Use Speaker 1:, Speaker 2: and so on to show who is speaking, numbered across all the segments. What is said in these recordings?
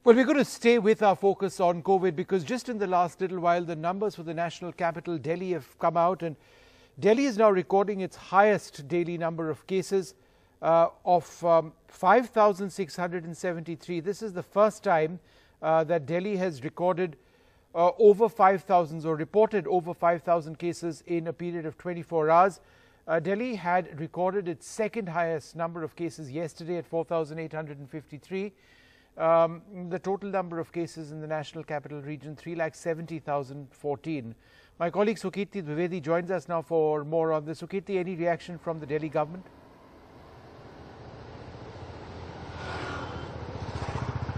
Speaker 1: Well, we're going to stay with our focus on COVID because just in the last little while, the numbers for the national capital, Delhi, have come out, and Delhi is now recording its highest daily number of cases of 5,673. This is the first time that Delhi has recorded over 5,000 or reported over 5,000 cases in a period of 24 hours. Delhi had recorded its second highest number of cases yesterday at 4,853. The total number of cases in the national capital region, 3,70,014. My colleague Sukirti Dwivedi joins us now for more on this. Sukirti, any reaction from the Delhi government?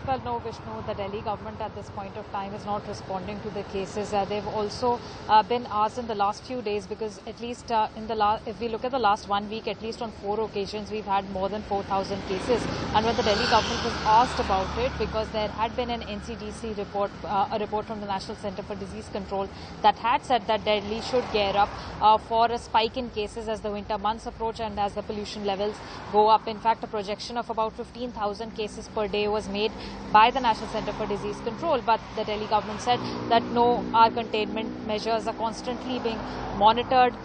Speaker 2: Well, no, Vishnu, the Delhi government at this point of time is not responding to the cases. They've also been asked in the last few days, because at least if we look at the last 1 week, at least on 4 occasions, we've had more than 4,000 cases. And when the Delhi government was asked about it, because there had been an NCDC report, a report from the National Center for Disease Control, that had said that Delhi should gear up for a spike in cases as the winter months approach and as the pollution levels go up. In fact, a projection of about 15,000 cases per day was made by the National Center for Disease Control, but the Delhi government said that no, our containment measures are constantly being monitored.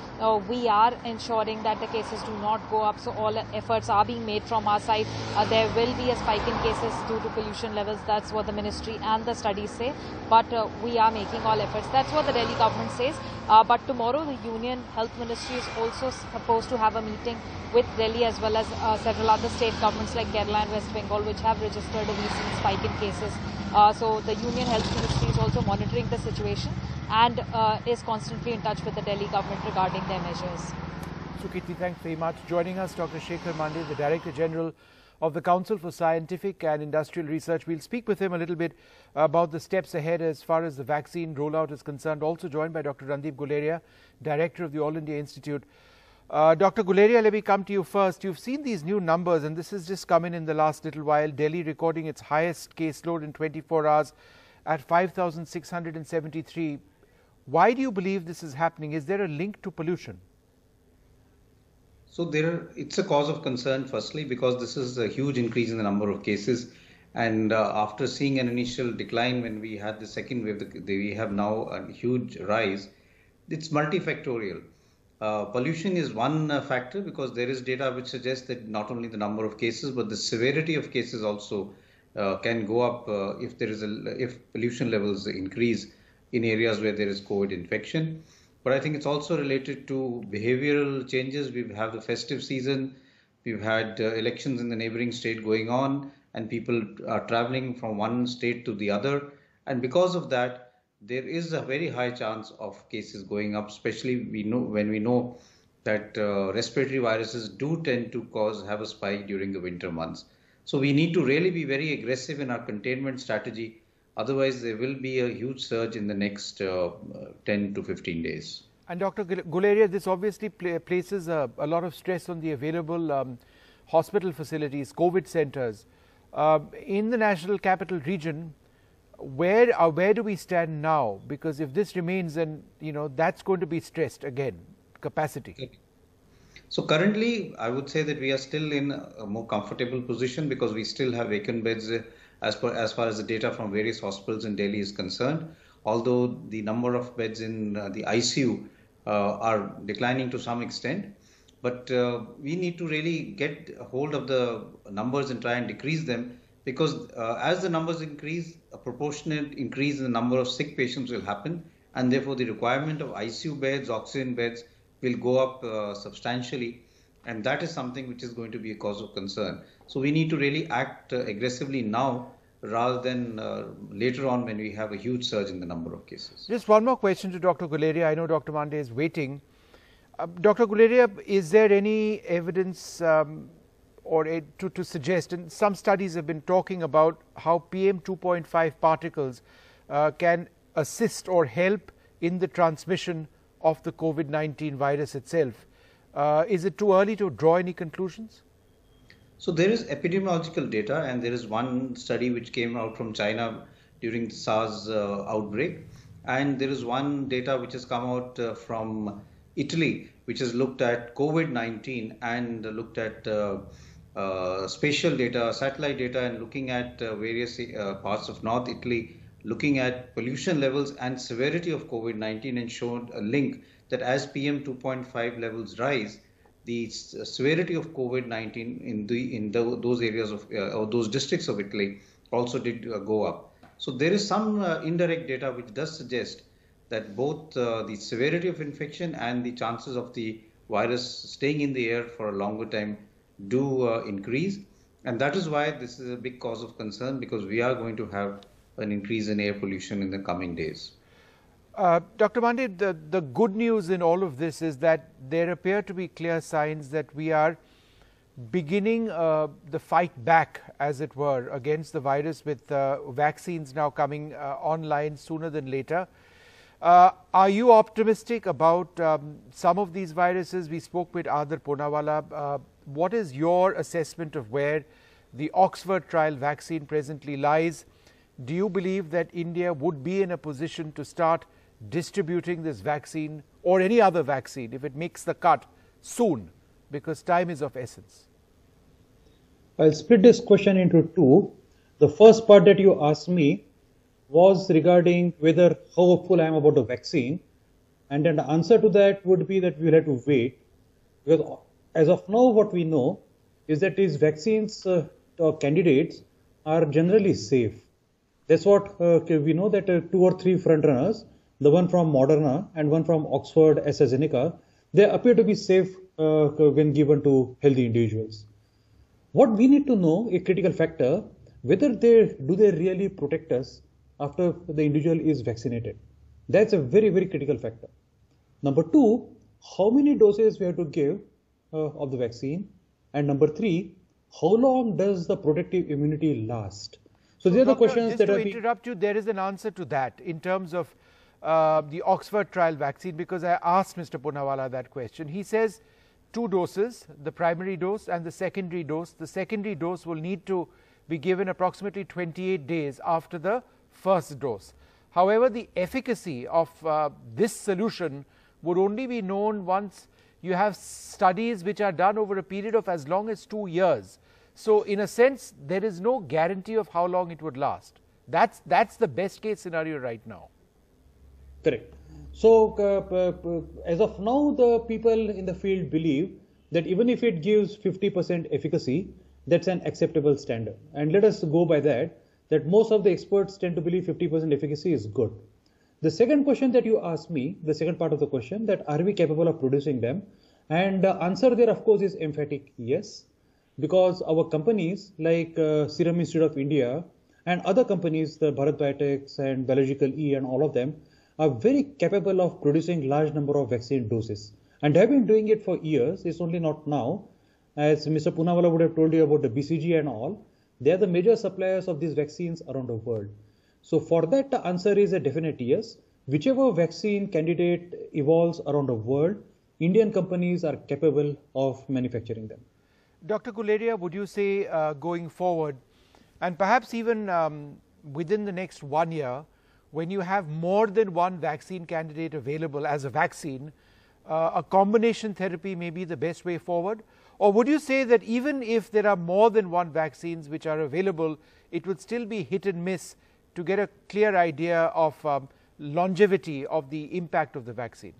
Speaker 2: We are ensuring that the cases do not go up, so all efforts are being made from our side. There will be a spike in cases due to pollution levels. That's what the ministry and the studies say, but we are making all efforts. That's what the Delhi government says. But tomorrow the Union Health Ministry is also supposed to have a meeting with Delhi as well as several other state governments like Kerala and West Bengal, which have registered a recent spike in cases. So the Union Health Ministry is also monitoring the situation and is constantly in touch with the Delhi government regarding their measures.
Speaker 1: Sukirti, thanks very much. Joining us, Dr. Shekhar Mande, the Director General of the Council for Scientific and Industrial Research. We'll speak with him a little bit about the steps ahead as far as the vaccine rollout is concerned. Also joined by Dr. Randeep Guleria, Director of the All India Institute. Dr. Guleria, let me come to you first. You've seen these new numbers, and this has just come in the last little while. Delhi recording its highest caseload in 24 hours at 5,673. Why do you believe this is happening? Is there a link to pollution?
Speaker 3: So it's a cause of concern, firstly, because this is a huge increase in the number of cases. And after seeing an initial decline when we had the second wave, we have now a huge rise. It's multifactorial. Pollution is one factor, because there is data which suggests that not only the number of cases, but the severity of cases also can go up if pollution levels increase in areas where there is COVID infection. But I think it's also related to behavioral changes. We have the festive season, we've had elections in the neighboring state going on, and people are traveling from one state to the other. And because of that, there is a very high chance of cases going up, especially when we know that respiratory viruses do tend to have a spike during the winter months. So we need to really be very aggressive in our containment strategy. Otherwise, there will be a huge surge in the next 10 to 15 days.
Speaker 1: And Dr. Guleria, this obviously places a lot of stress on the available hospital facilities, COVID centers. In the national capital region, where do we stand now? Because if this remains, then that's going to be stressed again, capacity.
Speaker 3: Okay. So currently, I would say that we are still in a more comfortable position, because we still have vacant beds as far as the data from various hospitals in Delhi is concerned. Although the number of beds in the ICU are declining to some extent, but we need to really get a hold of the numbers and try and decrease them, because as the numbers increase, a proportionate increase in the number of sick patients will happen, and therefore the requirement of ICU beds, oxygen beds will go up substantially, and that is something which is going to be a cause of concern. So we need to really act aggressively now, rather than later on when we have a huge surge in the number of cases.
Speaker 1: Just one more question to Dr. Guleria. I know Dr. Mande is waiting. Dr. Guleria, is there any evidence to suggest, and some studies have been talking about how PM 2.5 particles can assist or help in the transmission of the COVID-19 virus itself. Is it too early to draw any conclusions?
Speaker 3: So there is epidemiological data, and there is one study which came out from China during the SARS outbreak. And there is one data which has come out from Italy, which has looked at COVID-19 and looked at spatial data, satellite data, and looking at various parts of North Italy, looking at pollution levels and severity of COVID-19, and showed a link that as PM 2.5 levels rise, the severity of COVID-19 in those areas of or those districts of Italy also did go up. So there is some indirect data which does suggest that both the severity of infection and the chances of the virus staying in the air for a longer time do increase. And that is why this is a big cause of concern, because we are going to have an increase in air pollution in the coming days.
Speaker 1: Dr. Mande, the good news in all of this is that there appear to be clear signs that we are beginning the fight back, as it were, against the virus, with vaccines now coming online sooner than later. Are you optimistic about some of these viruses? We spoke with Adar Poonawalla. What is your assessment of where the Oxford trial vaccine presently lies? Do you believe that India would be in a position to start distributing this vaccine or any other vaccine if it makes the cut soon, because time is of essence?
Speaker 4: I'll split this question into two. The first part that you asked me was regarding whether how hopeful I am about the vaccine, and then the answer to that would be that we'll have to wait, because as of now what we know is that these vaccines candidates are generally safe. That's what we know, that 2 or 3 frontrunners, the one from Moderna and one from Oxford AstraZeneca, they appear to be safe when given to healthy individuals. What we need to know, a critical factor, whether they really protect us after the individual is vaccinated. That's a very, very critical factor. Number 2, how many doses we have to give of the vaccine, and number 3, how long does the protective immunity last? So these are the questions that are being...
Speaker 1: Just to interrupt you, there is an answer to that in terms of the Oxford trial vaccine, because I asked Mr. Poonawalla that question. He says 2 doses, the primary dose and the secondary dose. The secondary dose will need to be given approximately 28 days after the first dose. However, the efficacy of this solution would only be known once you have studies which are done over a period of as long as 2 years. So in a sense, there is no guarantee of how long it would last. That's the best case scenario right now.
Speaker 4: Correct. So as of now, the people in the field believe that even if it gives 50% efficacy, that's an acceptable standard. And let us go by that most of the experts tend to believe 50% efficacy is good. The second question that you asked me, the second part of the question, that are we capable of producing them? And the answer there, of course, is emphatic yes, because our companies like Serum Institute of India and other companies, the Bharat Biotechs and Biological E and all of them, are very capable of producing large number of vaccine doses, and have been doing it for years. It's only not now. As Mr. Poonawalla would have told you about the BCG and all, they are the major suppliers of these vaccines around the world. So for that, the answer is a definite yes. Whichever vaccine candidate evolves around the world, Indian companies are capable of manufacturing them.
Speaker 1: Dr. Guleria, would you say going forward, and perhaps even within the next 1 year, when you have more than one vaccine candidate available as a vaccine, a combination therapy may be the best way forward? Or would you say that even if there are more than one vaccines which are available, it would still be hit and miss to get a clear idea of longevity of the impact of the vaccine?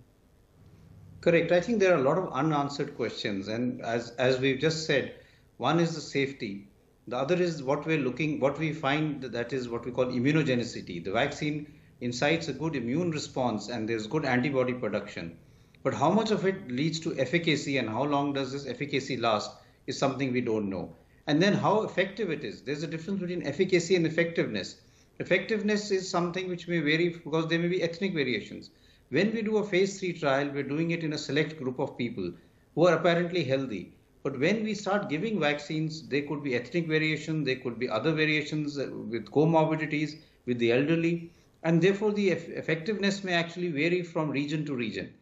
Speaker 3: Correct. I think there are a lot of unanswered questions, and as we've just said, one is the safety. The other is what we find, that is what we call immunogenicity. The vaccine incites a good immune response and there's good antibody production. But how much of it leads to efficacy and how long does this efficacy last is something we don't know. And then how effective it is. There's a difference between efficacy and effectiveness. Effectiveness is something which may vary because there may be ethnic variations. When we do a phase 3 trial, we're doing it in a select group of people who are apparently healthy. But when we start giving vaccines, there could be ethnic variation, there could be other variations with comorbidities, with the elderly, and therefore the effectiveness may actually vary from region to region.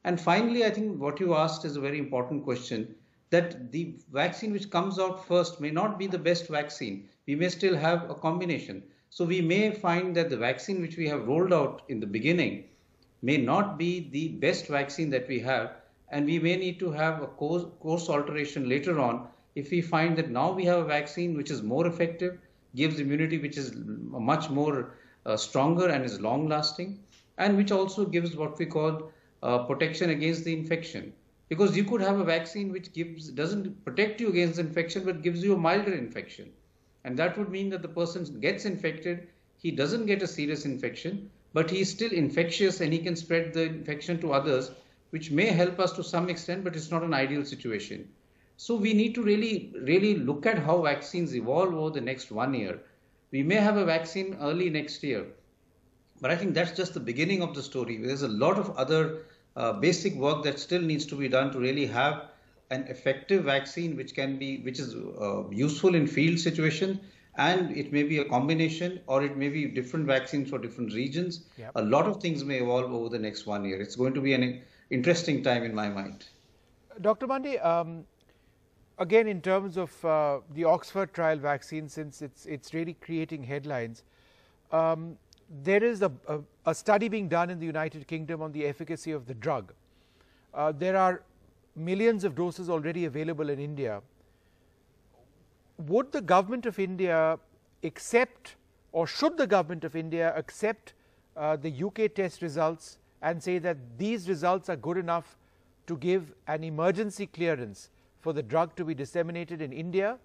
Speaker 3: And finally, I think what you asked is a very important question, that the vaccine which comes out first may not be the best vaccine. We may still have a combination. So we may find that the vaccine which we have rolled out in the beginning may not be the best vaccine that we have, and we may need to have a course alteration later on if we find that now we have a vaccine which is more effective, gives immunity which is much more stronger and is long lasting, and which also gives what we call protection against the infection. Because you could have a vaccine which doesn't protect you against the infection but gives you a milder infection. And that would mean that the person gets infected, he doesn't get a serious infection, but he is still infectious and he can spread the infection to others, which may help us to some extent, but it's not an ideal situation. So we need to really look at how vaccines evolve over the next 1 year. We may have a vaccine early next year, but I think that's just the beginning of the story. There's a lot of other basic work that still needs to be done to really have an effective vaccine which is useful in field situations, and it may be a combination or it may be different vaccines for different regions.
Speaker 1: Yep.
Speaker 3: A lot of things may evolve over the next 1 year. It's going to be an interesting time in my mind.
Speaker 1: Dr. Mande, again, in terms of the Oxford trial vaccine, since it's really creating headlines, there is a study being done in the United Kingdom on the efficacy of the drug. There are millions of doses already available in India. Would the government of India accept, or should the government of India accept the UK test results and say that these results are good enough to give an emergency clearance for the drug to be disseminated in India,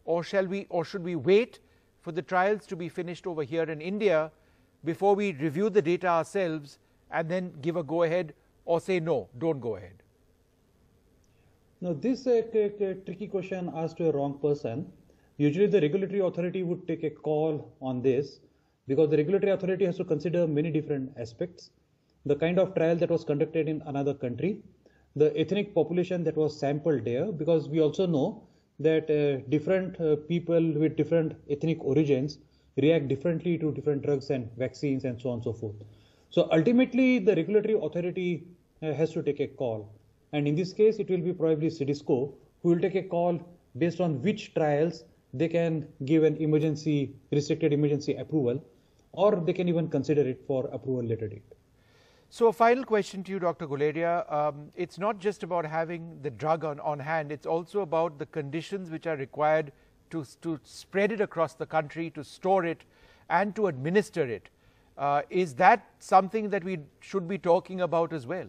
Speaker 1: or should we wait for the trials to be finished over here in India before we review the data ourselves and then give a go ahead or say no, don't go ahead?
Speaker 4: Now, this is a tricky question asked to a wrong person. Usually the regulatory authority would take a call on this, because the regulatory authority has to consider many different aspects. The kind of trial that was conducted in another country, the ethnic population that was sampled there, because we also know that different people with different ethnic origins react differently to different drugs and vaccines and so on and so forth. So ultimately the regulatory authority has to take a call, and in this case it will be probably CDSCO who will take a call based on which trials they can give an restricted emergency approval, or they can even consider it for approval later date.
Speaker 1: So a final question to you, Dr. Guleria. It's not just about having the drug on hand, it's also about the conditions which are required to spread it across the country, to store it and to administer it. Is that something that we should be talking about as well?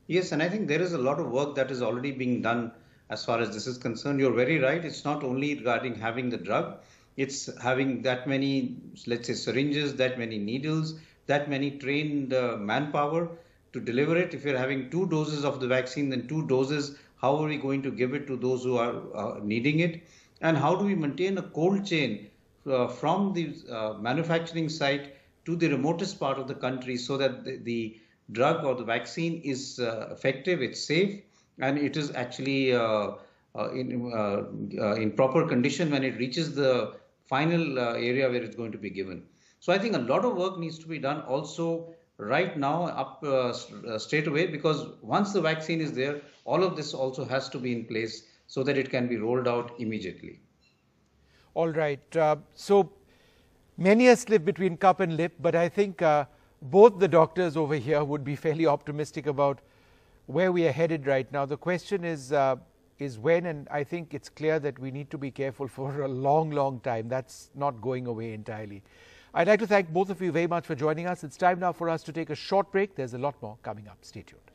Speaker 3: Yes, and I think there is a lot of work that is already being done as far as this is concerned. You're very right. It's not only regarding having the drug, it's having that many, let's say, syringes, that many needles, that many trained manpower to deliver it. If you're having 2 doses of the vaccine, then 2 doses, how are we going to give it to those who are needing it? And how do we maintain a cold chain from the manufacturing site to the remotest part of the country, so that the drug or the vaccine is effective, it's safe, and it is actually in proper condition when it reaches the final area where it's going to be given. So I think a lot of work needs to be done also right now, up straight away, because once the vaccine is there, all of this also has to be in place so that it can be rolled out immediately.
Speaker 1: All right. So many a slip between cup and lip, but I think both the doctors over here would be fairly optimistic about where we are headed right now. The question is when, and I think it's clear that we need to be careful for a long, long time. That's not going away entirely. I'd like to thank both of you very much for joining us. It's time now for us to take a short break. There's a lot more coming up. Stay tuned.